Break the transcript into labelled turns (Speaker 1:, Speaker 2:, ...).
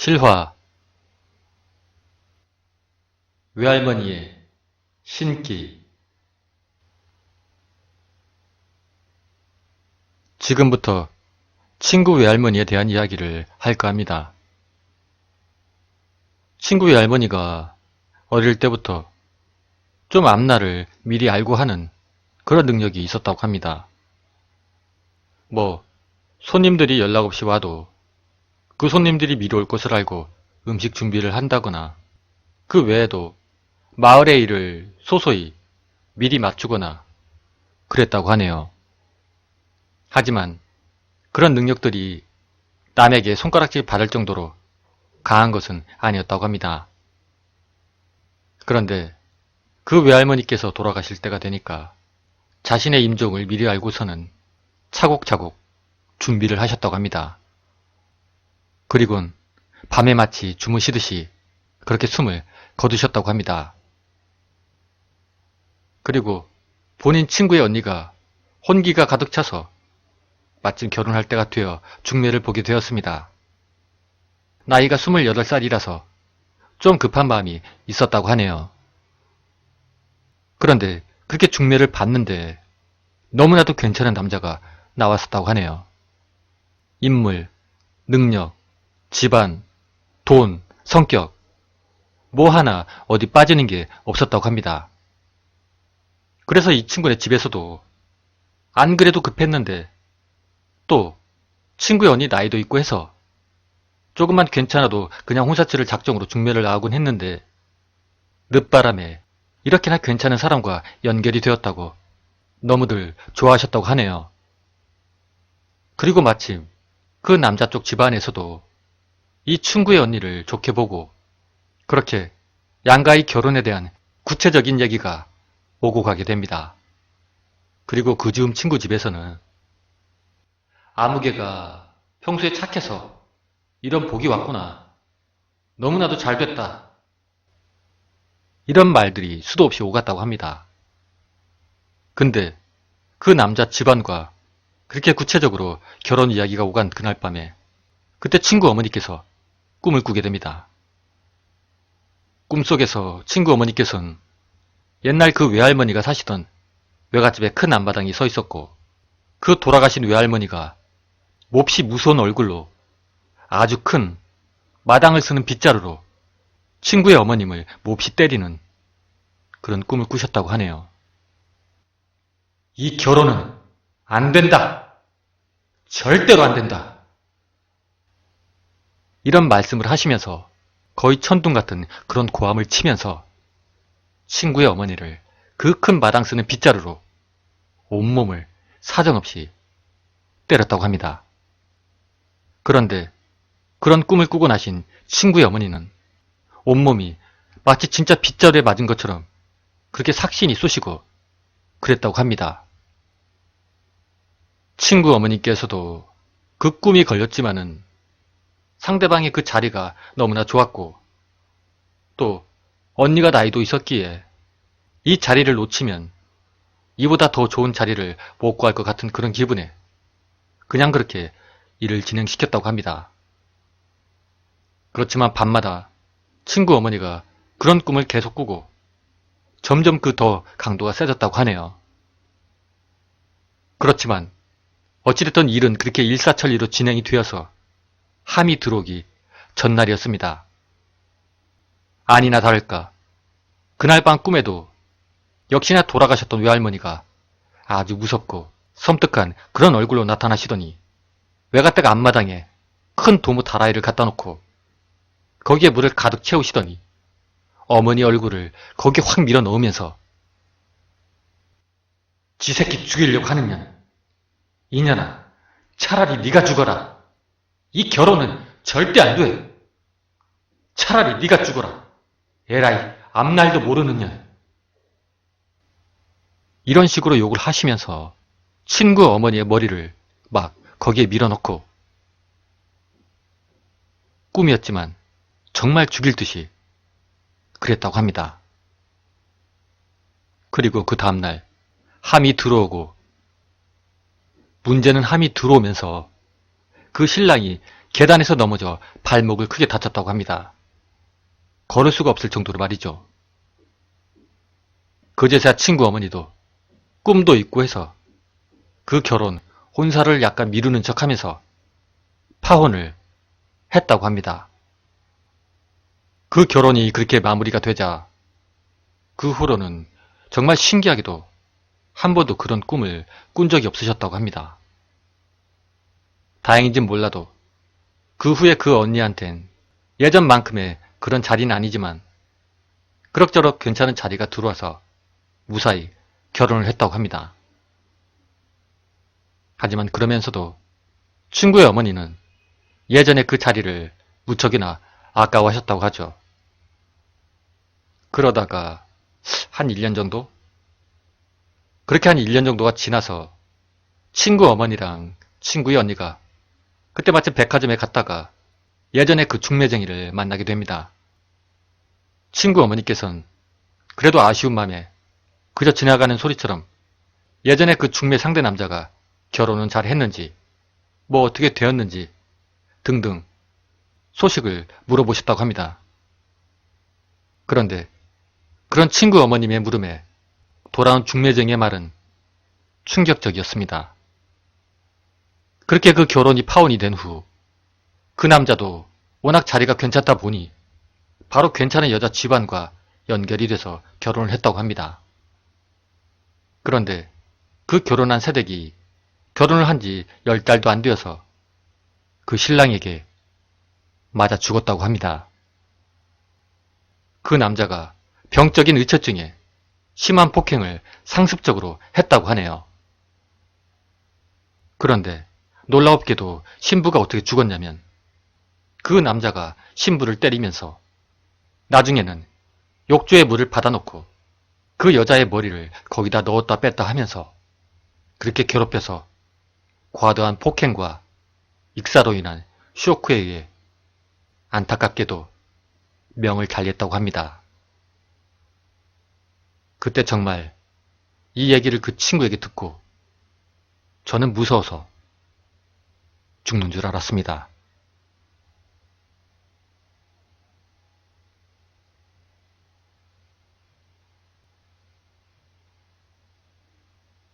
Speaker 1: 실화 외할머니의 신기. 지금부터 친구 외할머니에 대한 이야기를 할까 합니다. 친구 외할머니가 어릴 때부터 좀 앞날을 미리 알고 하는 그런 능력이 있었다고 합니다. 손님들이 연락 없이 와도 그 손님들이 미리 올 것을 알고 음식 준비를 한다거나, 그 외에도 마을의 일을 소소히 미리 맞추거나 그랬다고 하네요. 하지만 그런 능력들이 남에게 손가락질 받을 정도로 강한 것은 아니었다고 합니다. 그런데 그 외할머니께서 돌아가실 때가 되니까 자신의 임종을 미리 알고서는 차곡차곡 준비를 하셨다고 합니다. 그리곤 밤에 마치 주무시듯이 그렇게 숨을 거두셨다고 합니다. 그리고 본인 친구의 언니가 혼기가 가득 차서 마침 결혼할 때가 되어 중매를 보게 되었습니다. 나이가 28살이라서 좀 급한 마음이 있었다고 하네요. 그런데 그렇게 중매를 봤는데 너무나도 괜찮은 남자가 나왔었다고 하네요. 인물, 능력, 집안, 돈, 성격, 뭐 하나 어디 빠지는 게 없었다고 합니다. 그래서 이 친구네 집에서도 안 그래도 급했는데 또 친구의 언니 나이도 있고 해서 조금만 괜찮아도 그냥 혼사치를 작정으로 중매를 나가곤 했는데 늦바람에 이렇게나 괜찮은 사람과 연결이 되었다고 너무들 좋아하셨다고 하네요. 그리고 마침 그 남자 쪽 집안에서도 이 친구의 언니를 좋게 보고 그렇게 양가의 결혼에 대한 구체적인 얘기가 오고 가게 됩니다. 그리고 그 즈음 친구 집에서는 아무개가 평소에 착해서 이런 복이 왔구나. 너무나도 잘 됐다. 이런 말들이 수도 없이 오갔다고 합니다. 근데 그 남자 집안과 그렇게 구체적으로 결혼 이야기가 오간 그날 밤에 그때 친구 어머니께서 꿈을 꾸게 됩니다. 꿈속에서 친구 어머니께서는 옛날 그 외할머니가 사시던 외갓집에 큰 앞마당이 서 있었고 그 돌아가신 외할머니가 몹시 무서운 얼굴로 아주 큰 마당을 쓰는 빗자루로 친구의 어머님을 몹시 때리는 그런 꿈을 꾸셨다고 하네요. 이 결혼은 안 된다. 절대로 안 된다. 이런 말씀을 하시면서 거의 천둥 같은 그런 고함을 치면서 친구의 어머니를 그 큰 마당 쓰는 빗자루로 온몸을 사정없이 때렸다고 합니다. 그런데 그런 꿈을 꾸고 나신 친구의 어머니는 온몸이 마치 진짜 빗자루에 맞은 것처럼 그렇게 삭신이 쏘시고 그랬다고 합니다. 친구 어머니께서도 그 꿈이 걸렸지만은 상대방의 그 자리가 너무나 좋았고 또 언니가 나이도 있었기에 이 자리를 놓치면 이보다 더 좋은 자리를 못 구할 것 같은 그런 기분에 그냥 그렇게 일을 진행시켰다고 합니다. 그렇지만 밤마다 친구 어머니가 그런 꿈을 계속 꾸고 점점 그 더 강도가 세졌다고 하네요. 그렇지만 어찌됐든 일은 그렇게 일사천리로 진행이 되어서 함이 들어오기 전날이었습니다. 아니나 다를까 그날 밤 꿈에도 역시나 돌아가셨던 외할머니가 아주 무섭고 섬뜩한 그런 얼굴로 나타나시더니 외갓댁 앞마당에 큰 도무 다라이를 갖다 놓고 거기에 물을 가득 채우시더니 어머니 얼굴을 거기에 확 밀어 넣으면서 지 새끼 죽이려고 하는 년, 이년아 차라리 네가 죽어라. 이 결혼은 절대 안 돼. 차라리 네가 죽어라. 에라이 앞날도 모르는 년. 이런 식으로 욕을 하시면서 친구 어머니의 머리를 막 거기에 밀어넣고 꿈이었지만 정말 죽일 듯이 그랬다고 합니다. 그리고 그 다음날 함이 들어오고 문제는 함이 들어오면서 그 신랑이 계단에서 넘어져 발목을 크게 다쳤다고 합니다. 걸을 수가 없을 정도로 말이죠. 그제서야 친구 어머니도 꿈도 있고 해서 그 결혼, 혼사를 약간 미루는 척하면서 파혼을 했다고 합니다. 그 결혼이 그렇게 마무리가 되자 그 후로는 정말 신기하게도 한 번도 그런 꿈을 꾼 적이 없으셨다고 합니다. 다행인진 몰라도 그 후에 그 언니한텐 예전만큼의 그런 자리는 아니지만 그럭저럭 괜찮은 자리가 들어와서 무사히 결혼을 했다고 합니다. 하지만 그러면서도 친구의 어머니는 예전에 그 자리를 무척이나 아까워하셨다고 하죠. 그러다가 한 1년 정도? 그렇게 한 1년 정도가 지나서 친구 어머니랑 친구의 언니가 그때 마침 백화점에 갔다가 예전에 그 중매쟁이를 만나게 됩니다. 친구 어머니께서는 그래도 아쉬운 마음에 그저 지나가는 소리처럼 예전에 그 중매 상대 남자가 결혼은 잘 했는지, 뭐 어떻게 되었는지 등등 소식을 물어보셨다고 합니다. 그런데 그런 친구 어머님의 물음에 돌아온 중매쟁이의 말은 충격적이었습니다. 그렇게 그 결혼이 파혼이 된 후 그 남자도 워낙 자리가 괜찮다 보니 바로 괜찮은 여자 집안과 연결이 돼서 결혼을 했다고 합니다. 그런데 그 결혼한 새댁이 결혼을 한 지 10달도 안 되어서 그 신랑에게 맞아 죽었다고 합니다. 그 남자가 병적인 의처증에 심한 폭행을 상습적으로 했다고 하네요. 그런데 놀라웠게도 신부가 어떻게 죽었냐면 그 남자가 신부를 때리면서 나중에는 욕조에 물을 받아놓고 그 여자의 머리를 거기다 넣었다 뺐다 하면서 그렇게 괴롭혀서 과도한 폭행과 익사로 인한 쇼크에 의해 안타깝게도 명을 달렸다고 합니다. 그때 정말 이 얘기를 그 친구에게 듣고 저는 무서워서 죽는 줄 알았습니다.